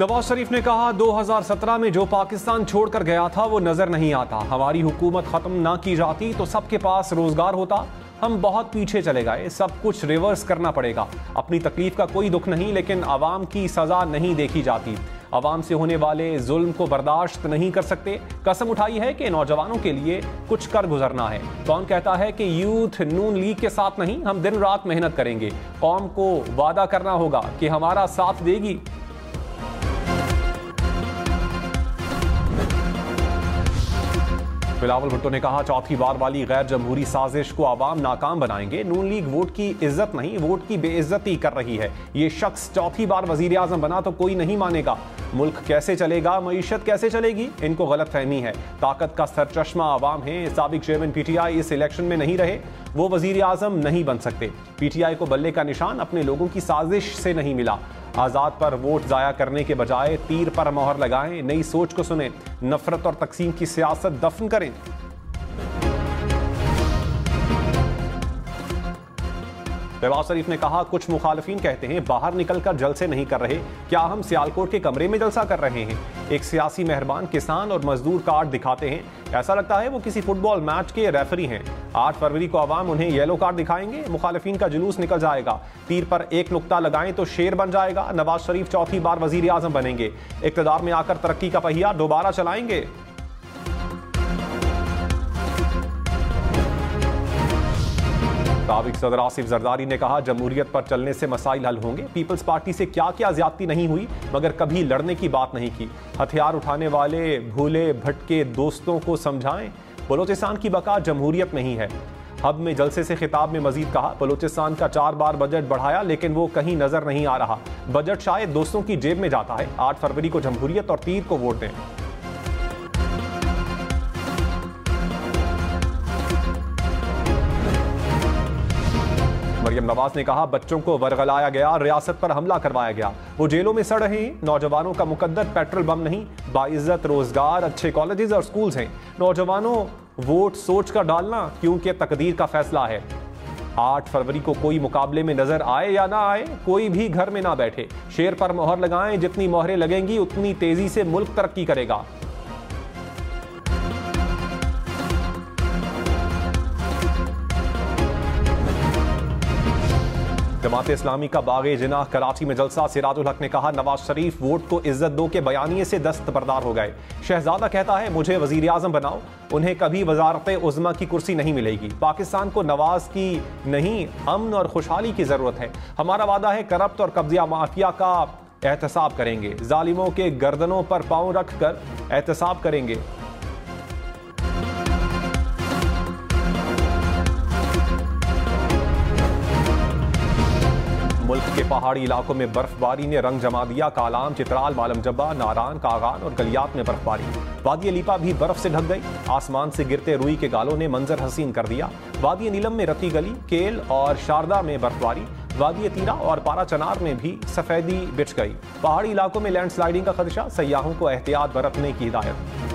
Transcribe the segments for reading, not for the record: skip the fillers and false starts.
नवाज शरीफ ने कहा 2017 में जो पाकिस्तान छोड़कर गया था वो नजर नहीं आता। हमारी हुकूमत खत्म ना की जाती तो सबके पास रोजगार होता। हम बहुत पीछे चले गए, सब कुछ रिवर्स करना पड़ेगा। अपनी तकलीफ का कोई दुख नहीं, लेकिन आवाम की सजा नहीं देखी जाती। आवाम से होने वाले जुल्म को बर्दाश्त नहीं कर सकते। कसम उठाई है कि नौजवानों के लिए कुछ कर गुजरना है। कौन कहता है कि यूथ नून लीग के साथ नहीं? हम दिन रात मेहनत करेंगे। कौम को वादा करना होगा कि हमारा साथ देगी। बिलावल भुट्टो ने कहा चौथी बार वाली गैर जमहूरी साजिश को आवाम नाकाम बनाएंगे। नून लीग वोट की इज्जत नहीं, वोट की बेइज्जती कर रही है। ये शख्स चौथी बार वजीर आजम बना तो कोई नहीं मानेगा। मुल्क कैसे चलेगा, मईशत कैसे चलेगी? इनको गलत फहमी है। ताकत का सरचश्मा आवाम है। साबिक चेयरमैन पीटीआई इस इलेक्शन में नहीं रहे, वो वजीर आजम नहीं बन सकते। पीटीआई को बल्ले का निशान अपने लोगों की साजिश से नहीं मिला। आज़ाद पर वोट ज़ाया करने के बजाय तीर पर मोहर लगाएं। नई सोच को सुने, नफरत और तकसीम की सियासत दफन करें। नवाज शरीफ ने कहा कुछ मुखालिफिन कहते हैं बाहर निकलकर जलसे नहीं कर रहे, क्या हम सियालकोट के कमरे में जलसा कर रहे हैं? एक सियासी मेहरबान किसान और मजदूर कार्ड दिखाते हैं, ऐसा लगता है वो किसी फुटबॉल मैच के रेफरी हैं। 8 फरवरी को आवाम उन्हें येलो कार्ड दिखाएंगे, मुखालिफिन का जुलूस निकल जाएगा। तीर पर एक नुक्ता लगाएं तो शेर बन जाएगा। नवाज शरीफ चौथी बार वजीर आजम बनेंगे। इक्तदार में आकर तरक्की का पहिया दोबारा चलाएंगे। साबिक सदर आसिफ जरदारी ने कहा जमहूरियत पर चलने से मसाइल हल होंगे। पीपल्स पार्टी से क्या क्या ज्यादती नहीं हुई, मगर कभी लड़ने की बात नहीं की। हथियार उठाने वाले भूले भटके दोस्तों को समझाएं, बलोचिस्तान की बका जमहूरियत में ही है। हब में जलसे से खिताब में मजीद कहा बलोचिस्तान का 4 बार बजट बढ़ाया, लेकिन वो कहीं नजर नहीं आ रहा। बजट शायद दोस्तों की जेब में जाता है। 8 फरवरी को जमहूरियत और तीर को वोट दें। मरियम नवाज ने कहा बच्चों को वरगलाया गया, रियासत पर हमला करवाया गया, वो जेलों में सड़ रहे हैं। नौजवानों का मुकद्दर पेट्रोल बम नहीं, बाइज्जत रोजगार, अच्छे कॉलेजेस और स्कूल्स हैं। नौजवानों वोट सोच कर डालना, क्योंकि तकदीर का फैसला है। 8 फरवरी को कोई मुकाबले में नजर आए या ना आए, कोई भी घर में ना बैठे। शेर पर मोहर लगाएं, जितनी मोहरें लगेंगी उतनी तेजी से मुल्क तरक्की करेगा। जमात इस्लामी का बागे जिनाह कराची में जलसा। सिराजुल हक ने कहा नवाज शरीफ वोट को इज्जत दो के बयानिए से दस्तबरदार हो गए। शहजादा कहता है मुझे वजीर आजम बनाओ, उन्हें कभी वजारत उज़्मा की कुर्सी नहीं मिलेगी। पाकिस्तान को नवाज की नहीं, अमन और खुशहाली की जरूरत है। हमारा वादा है करप्ट और कब्जिया माफिया का एहतसाब करेंगे। जालिमों के गर्दनों पर पांव रख कर एहतसाब करेंगे। मुल्क के पहाड़ी इलाकों में बर्फबारी ने रंग जमा दिया। कालाम, चित्राल, मालम जब्बा, नारान, कागान और गलियात में बर्फबारी। वादी लीपा भी बर्फ से ढक गई। आसमान से गिरते रुई के गालों ने मंजर हसीन कर दिया। वादी नीलम में रती गली, केल और शारदा में बर्फबारी। वादी तीरा और पारा चनार में भी सफेदी बिछ गई। पहाड़ी इलाकों में लैंडस्लाइडिंग का खदशा, सयाहों को एहतियात बरतने की हिदायत।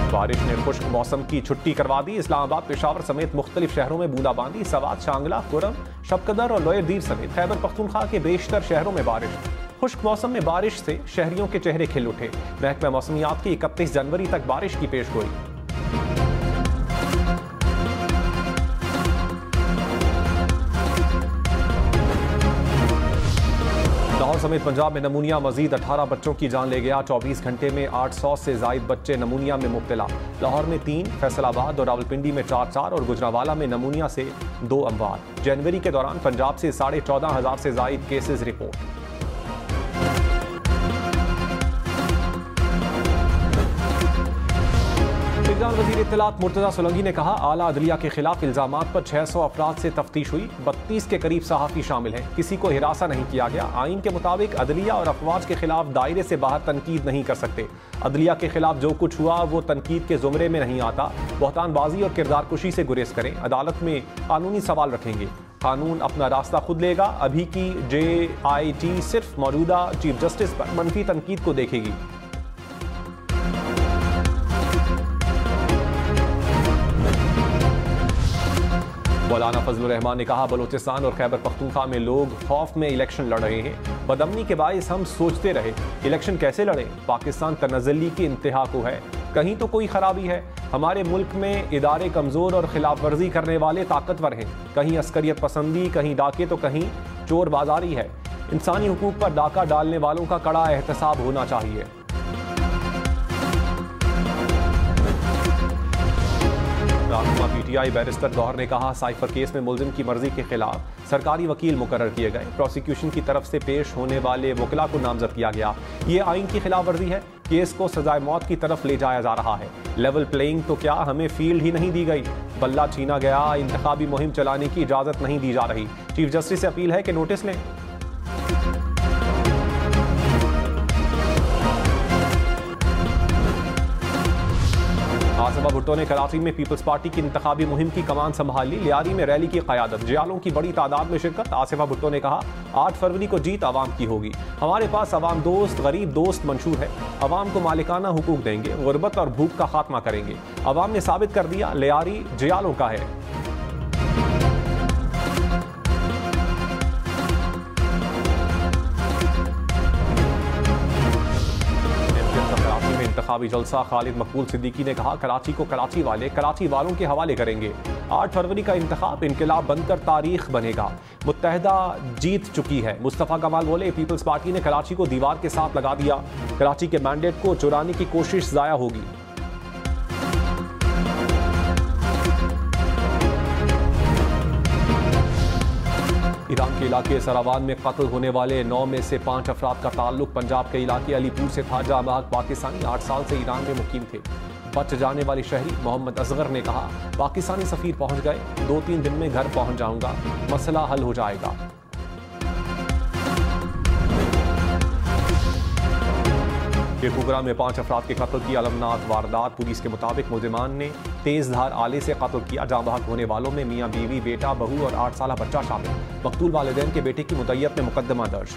बारिश ने खुश्क मौसम की छुट्टी करवा दी। इस्लामाबाद, पेशावर समेत मुख्तलिफ शहरों में बूंदाबांदी। सवात, शांगला, कुरम, शबकदर और लोयर दीर समेत खैबर पख्तूनख्वा के बेशतर शहरों में बारिश। खुश्क मौसम में बारिश से शहरियों के चेहरे खिल उठे। महकमा मौसमियात की 31 जनवरी तक बारिश की पेशगोई। लाहौर समेत पंजाब में नमूनिया मजीद 18 बच्चों की जान ले गया। 24 घंटे में 800 से जायद बच्चे नमूनिया में मुब्तला। लाहौर में 3, फैसलाबाद और रावलपिंडी में 4 और गुजरावाला में नमूनिया से 2 अमवात। जनवरी के दौरान पंजाब से 14,500 से जायद केसेस रिपोर्ट। वज़ीर इत्तलात मुर्तज़ा सोलंकी ने कहा आला अदलिया के खिलाफ इल्जामात पर 600 अफराद से तफ्तीश हुई। 32 के करीब सहाफ़ी शामिल हैं। किसी को हिरासा नहीं किया गया। आइन के मुताबिक अदलिया और अफवाज के खिलाफ दायरे से बाहर तनकीद नहीं कर सकते। अदलिया के खिलाफ जो कुछ हुआ वो तनकीद के ज़ुमरे में नहीं आता। बहतानबाजी और किरदारकुशी से गुरेज करें। अदालत में कानूनी सवाल रखेंगे। कानून अपना रास्ता खुद लेगा। अभी की JIT सिर्फ मौजूदा चीफ जस्टिस पर मनफी तनकीद को देखेगी। मौलाना फजलुर रहमान ने कहा, बलूचिस्तान और खैबर पख्तूनख्वा में लोग खौफ में इलेक्शन लड़ रहे हैं। बदअमनी के बायस हम सोचते रहे इलेक्शन कैसे लड़े। पाकिस्तान तनज़्ज़ुली की इंतहा को है, कहीं तो कोई खराबी है। हमारे मुल्क में इदारे कमज़ोर और खिलाफ वर्जी करने वाले ताकतवर हैं। कहीं अस्करियत पसंदी, कहीं डाके तो कहीं चोर बाजारी है। इंसानी हुकूक पर डाका डालने वालों का कड़ा एहतसाब होना चाहिए। पीटीआई बैरिस्टर गौहर ने कहा, साइफर केस में मुलजिम की मर्जी के खिलाफ सरकारी वकील मुकर्रर किए गए। प्रोसिक्यूशन की तरफ से पेश होने वाले वकला को नामजद किया गया। ये आइन की खिलाफ वर्जी है। केस को सजाए मौत की तरफ ले जाया जा रहा है। लेवल प्लेइंग तो क्या, हमें फील्ड ही नहीं दी गई। बल्ला छीना गया। इंतखाबी मुहिम चलाने की इजाजत नहीं दी जा रही। चीफ जस्टिस से अपील है कि नोटिस लें। आसिफा भुट्टो ने कराची में पीपल्स पार्टी की इंतखाबी मुहिम की कमान संभाल ली। लियारी में रैली की क़यादत, जियालों की बड़ी तादाद में शिरकत। आसिफा भुट्टो ने कहा, 8 फरवरी को जीत आवाम की होगी। हमारे पास अवाम दोस्त, गरीब दोस्त मंशूर है। अवाम को मालिकाना हुकूक देंगे, गुर्बत और भूख का खात्मा करेंगे। अवाम ने साबित कर दिया लियारी जियालों का है। इंतखाबी जलसा, खालिद मकबूल सिद्दीकी ने कहा, कराची को कराची वाले कराची वालों के हवाले करेंगे। 8 फरवरी का इंतखाब इनकलाब बनकर तारीख बनेगा। मुत्तहदा जीत चुकी है। मुस्तफ़ा कमाल बोले, पीपल्स पार्टी ने कराची को दीवार के साथ लगा दिया। कराची के मैंडेट को चुराने की कोशिश जाया होगी। ईरान के इलाके सरावान में कत्ल होने वाले 9 में से 5 अफराद का ताल्लुक पंजाब के इलाके अलीपुर से था, जहां महक पाकिस्तानी 8 साल से ईरान में मुकीम थे। बच जाने वाले शहरी मोहम्मद असगर ने कहा, पाकिस्तानी सफीर पहुंच गए, 2-3 दिन में घर पहुंच जाऊंगा, मसला हल हो जाएगा। शेखपुरा में 5 अफराद के कत्ल की अलमनाक वारदात। पुलिस के मुताबिक मुलजिमान ने तेज धार आले से कत्ल किया। जाँ बहक होने वालों में मियाँ बीवी, बेटा, बहू और 8 साल बच्चा शामिल। मकतूल वालिदैन के बेटे की मुद्दत में मुकदमा दर्ज।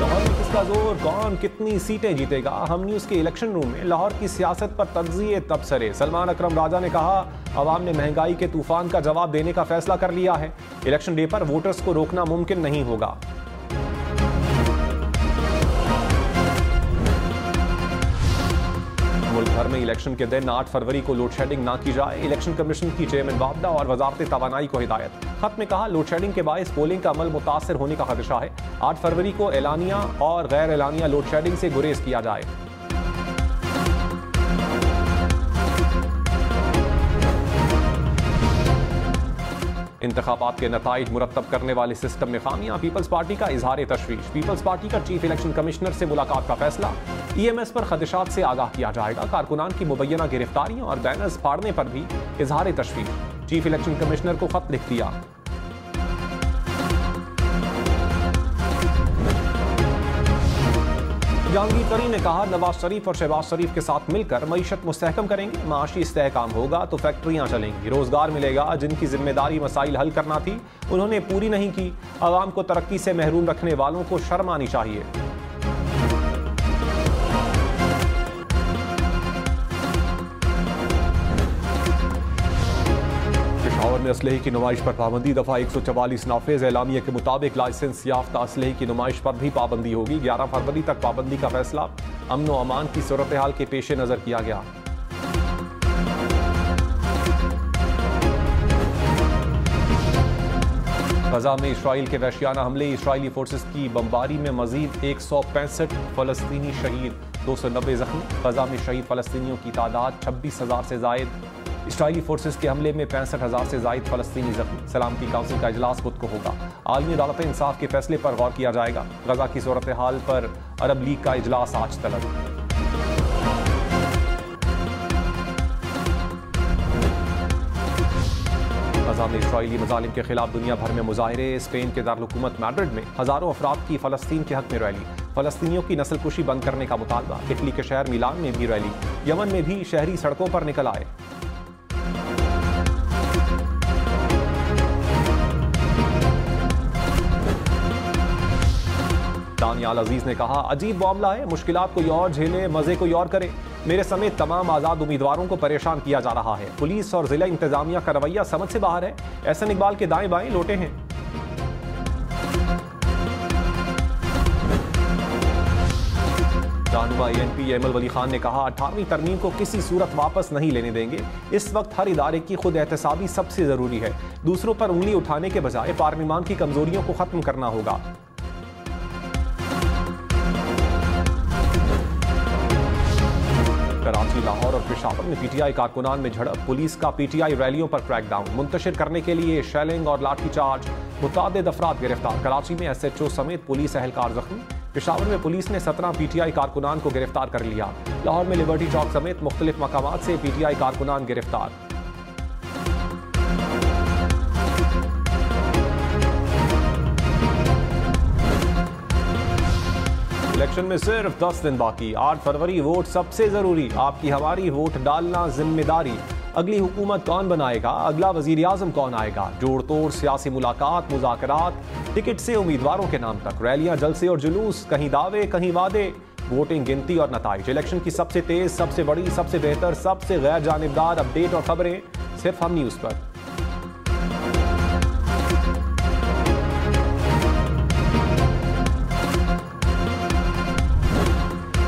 लाहौर में किसका जोर, कौन कितनी सीटें जीतेगा। हम न्यूज़ के इलेक्शन रूम में लाहौर की सियासत पर तज्जिए तबसरे। सलमान अकरम राजा ने कहा, अवाम ने महंगाई के तूफान का जवाब देने का फैसला कर लिया है। इलेक्शन डे पर वोटर्स को रोकना मुमकिन नहीं होगा। मुल्क भर में इलेक्शन के दिन 8 फरवरी को लोड शेडिंग ना की जाए। इलेक्शन कमीशन की चेयरमैन वापडा और वजारत तवानाई को हिदायत। खत में कहा, लोड शेडिंग के बायस पोलिंग का अमल मुतासर होने का खदशा है। 8 फरवरी को एलानिया और गैर एलानिया लोड शेडिंग से गुरेज किया जाए। इंतखाबात के नताइज मुरतब करने वाले सिस्टम में खामियां। पीपल्स पार्टी का इजहार तशवीश। पीपल्स पार्टी का चीफ इलेक्शन कमिश्नर से मुलाकात का फैसला। EMS पर खदशात से आगाह किया जाएगा। कारकुनान की मुबैना गिरफ्तारियों और बैनर्स फाड़ने पर भी इजहार तशवीश। चीफ इलेक्शन कमिश्नर को खत लिख दिया। जहांगीर तरीन ने कहा, नवाज शरीफ और शहबाज शरीफ के साथ मिलकर मईशत मुस्तहकम करेंगे। माशी इस्तेहकाम होगा तो फैक्ट्रियां चलेंगी, रोजगार मिलेगा। जिनकी जिम्मेदारी मसाइल हल करना थी उन्होंने पूरी नहीं की। आवाम को तरक्की से महरूम रखने वालों को शर्म आनी चाहिए। पेशावर में असलहे की नुमाइश पर पाबंदी। दफा 144 नाफिज। एलामिया के मुताबिक लाइसेंस याफ्ता असलहे की नुमाइश पर भी पाबंदी होगी। 11 फरवरी तक पाबंदी का फैसला अमन व अमान की सूरत हाल के पेश नजर किया गया। गजा में इसराइल के वहशियाना हमले। इसराइली फोर्सेस की बमबारी में मजीद 165 फलस्तीनी शहीद, 290 जख्मी। गजा में शहीद फलस्तीनियों की तादाद 26,000 से जायद। इसराइली फोर्सेस के हमले में 65,000 से जायद फलस्तीनी जख्मी। सलामती काउंसिल का इजलास बुध को होगा। आलमी अदालत इंसाफ के फैसले पर गौर किया जाएगा। गजा की सूरत हाल पर अरब लीग का इजलास आज तलब। गजा में इसराइली मजालिम के खिलाफ दुनिया भर में मुजाहिरे। स्पेन के दारुल-हुकूमत मैड्रिड में हजारों अफराद की फलस्तीन के हक में रैली। फलस्तीनियों की नस्लकुशी बंद करने का मुतालबा। इटली के शहर मिलान में भी रैली। यमन में भी शहरी सड़कों पर निकल आए। दानियाल अजीज ने कहा, अजीब मामला है, मुश्किलात कोई और झेले, मजे कोई और करे। मेरे समेत तमाम आजाद उम्मीदवारों को परेशान किया जा रहा है। पुलिस और जिला इंतजामिया का रवैया समझ से बाहर है। एहसन इकबाल के दाएं बाएं लोटे हैं। रहनुमा ANP अहमद वली खान ने कहा, 18वीं तरमीम को किसी सूरत वापस नहीं लेने देंगे। इस वक्त हर इदारे की खुद एहतसाबी सबसे जरूरी है। दूसरों पर उंगली उठाने के बजाय पार्लिमान की कमजोरियों को खत्म करना होगा। कराची, लाहौर और पेशावर में PTI कारकुनान में झड़प। पुलिस का PTI रैलियों पर क्रैकडाउन मुंतशिर करने के लिए शेलिंग और लाठीचार्ज। मुतादिद अफराद गिरफ्तार। कराची में SHO समेत पुलिस एहलकार जख्मी। पेशावर में पुलिस ने 17 PTI कारकुनान को गिरफ्तार कर लिया। लाहौर में लिबर्टी चौक समेत मुख्तलिफ मकामात से PTI कारकुनान गिरफ्तार। इलेक्शन में सिर्फ 10 दिन बाकी। 8 फरवरी वोट सबसे जरूरी। आपकी हमारी वोट डालना जिम्मेदारी। अगली हुकूमत कौन बनाएगा, अगला वजीर आजम कौन आएगा, जोड़ तोड़ सियासी मुलाकात, मुज़ाकरात, टिकट से उम्मीदवारों के नाम तक, रैलियां, जलसे और जुलूस, कहीं दावे कहीं वादे, वोटिंग, गिनती और नताइज। इलेक्शन की सबसे तेज, सबसे बड़ी, सबसे बेहतर, सबसे गैर जानिबदार अपडेट और खबरें सिर्फ हम न्यूज़ पर।